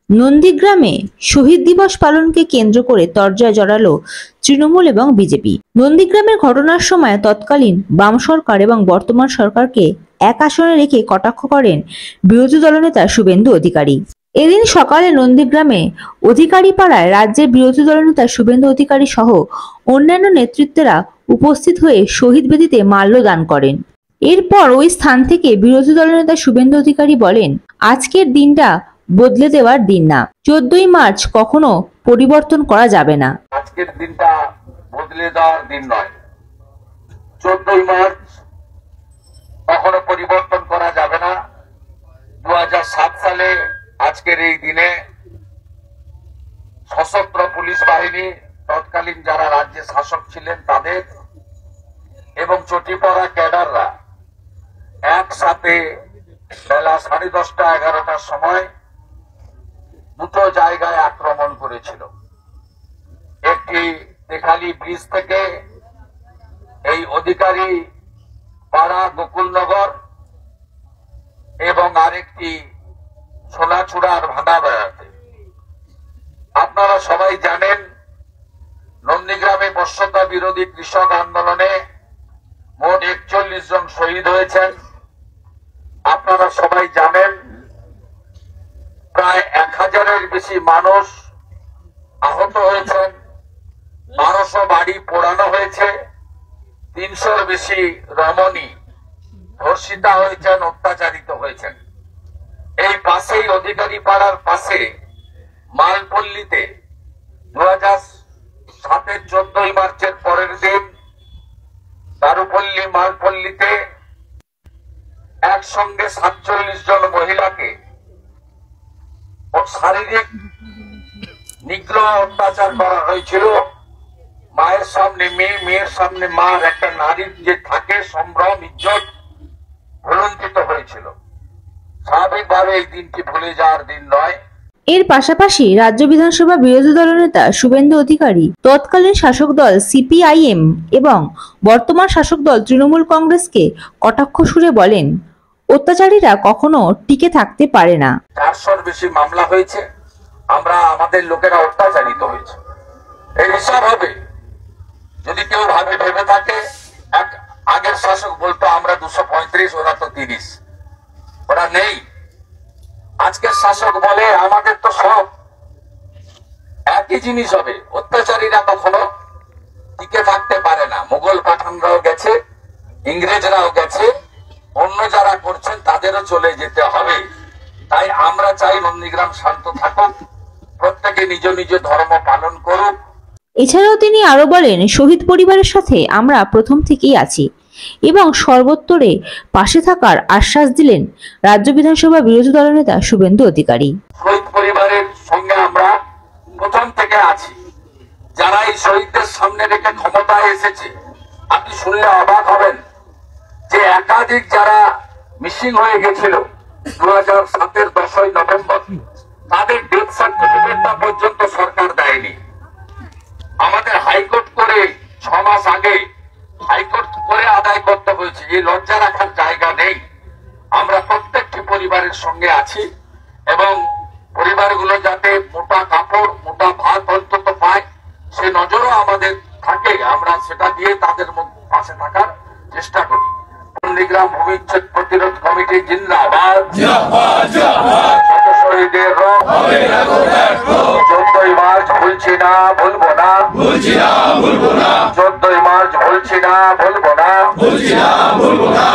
নন্দীগ্রামে শহীদ দিবস পালনকে কেন্দ্র করে তরজায় জড়ালো তৃণমূল এবং বিজেপি। নন্দীগ্রামের ঘটনার সময় তৎকালীন বাম সরকার এবং বর্তমান সরকারকে এক আসনে রেখে কটাক্ষ করেন বিরোধী দলনেতা শুভেন্দু অধিকারী। এদিন সকালে নন্দীগ্রামে অধিকারী পাড়ায় রাজ্যের বিরোধী দলনেতা শুভেন্দু অধিকারী সহ অন্যান্য নেতৃত্বেরা উপস্থিত হয়ে শহীদ বেদিতে মাল্যদান করেন। এরপর ওই স্থান থেকে বিরোধী দলনেতা শুভেন্দু অধিকারী বলেন, আজকের দিনটা বদলে দেওয়ার দিন না, 14ই মার্চ কখনো পরিবর্তন করা যাবে না। আজকের দিনটা বদলে দেওয়ার দিন নয়, 14ই মার্চ কখনো পরিবর্তন করা যাবে না। 2007 সালে আজকের এই দিনে সশস্ত্র পুলিশ বাহিনী, তৎকালীন যারা রাজ্যে শাসক ছিলেন তাদের এবং চটিপড়া ক্যাডাররা একসাথে বেলা 10:30 11টার সময় দুটো জায়গায় আক্রমণ করেছিল। একটি তেখালি ব্রিজ থেকে এই অধিকারী পাড়া গোকুলনগর এবং আরেকটি সোনাচূড়ার ভাঙা বেড়াতে। আপনারা সবাই জানেন, নন্দীগ্রামে বশ্যতা বিরোধী কৃষক আন্দোলনে মোট 41 জন শহীদ হয়েছেন। আপনারা সবাই জানেন, প্রায় 1000-এর বেশি মানুষ আহত হয়েছেন, 1200 বাড়ি পোড়ানো হয়েছে, 300-র বেশি রমণী ধর্ষিতা হয়েছেন, অত্যাচারিত হয়েছেন। এই পাশেই অধিকারী পাড়ার পাশে মালপল্লীতে 2007-এর 14ই মার্চের পরের দিন দারুপল্লী মালপল্লীতে একসঙ্গে 47 জন মহিলাকে শারীরিক নিগ্রহ অত্যাচার করা হয়েছিল। মায়ের সামনে মেয়ে, মেয়ের সামনে মা, একটা নারীর যে থাকে সম্ভ্রম ইজ্জত ভুলুণ্ঠিত হয়েছিল। স্বাভাবিকভাবে এই দিনটি ভুলে যাওয়ার দিন নয়। এর পাশাপাশি রাজ্য বিধানসভা বিরোধী দলনেতা শুভেন্দু অধিকারী তৎকালীন শাসক দল সিপিআইএম এবং বর্তমান শাসক দল তৃণমূল কংগ্রেসকে কটাক্ষ সুরে বলেন, অত্যাচারীরা কখনো টিকে থাকতে পারে না। 400-র বেশি মামলা হয়েছে, আমরা আমাদের লোকেরা অত্যাচারিত হয়েছে। এই হিসাব হবে, যদি কেউ ভেবে থাকে আগের শাসক বলতো আমরা 235, ওরা তো 30, ওরা নেই। আজকের শাসক বলে আমাদের তো সব একই জিনিস হবে। অত্যাচারীরা কখনো টিকে থাকতে পারে না। মুঘল পাঠানরাও গেছে, ইংরেজরাও গেছে, অন্য যারা করছেন তাদেরও চলে যেতে হবে। তাই আমরা চাই নন্দীগ্রাম শান্ত থাকুক, প্রত্যেকে নিজ নিজ ধর্ম পালন করুক। এছাড়াও তিনি আরো বলেন, শহীদ পরিবারের সাথে আমরা প্রথম থেকেই আছি এবং সর্বোত্তরে পাশে থাকার আশ্বাস দিলেন রাজ্য বিধানসভা বিরোধী দলনেতা শুভেন্দু অধিকারী। শহীদ পরিবারের সঙ্গে আমরা প্রথম থেকে আছি। যারা এই শহীদদের সামনে রেখে ক্ষমতায় এসেছে, আপনি শুনলে অবাক হবেন যে একাধিক যারা মিসিং হয়ে গেছিল 2007-এর 10ই নভেম্বর, তাদের ডেথ সার্টিফিকেটটা পর্যন্ত সরকার দেয়নি। আমাদের হাইকোর্ট করে 6 মাস আগে হাইকোর্ট করে আদায় করতে হয়েছে। এই লজ্জা রাখার জায়গা নেই। আমরা প্রত্যেকটি পরিবারের সঙ্গে আছি এবং পরিবারগুলো যাতে মোটা কাপড়, মোটা ভাত অন্তত পায়, সে নজরও আমাদের থাকে। আমরা সেটা দিয়ে তাদের পাশে থাকার চেষ্টা করি। নন্দীগ্রাম ভূমিচ্ছেদ প্রতিরোধ কমিটি জিন্দাবাদ। শহীদের রং 14ই মার্চ ভুলছি না, ভুলবো না, 14ই মার্চ ভুলছি না, ভুলবো না।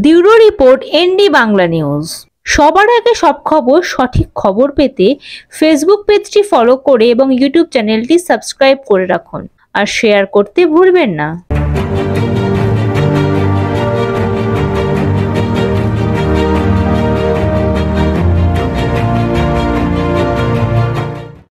Bureau report, ND Bangla news. সবার আগে সব খবর, সঠিক খবর পেতে ফেসবুক পেজটি ফলো করে এবং ইউটিউব চ্যানেলটি সাবস্ক্রাইব করে রাখুন আর শেয়ার করতে ভুলবেন না।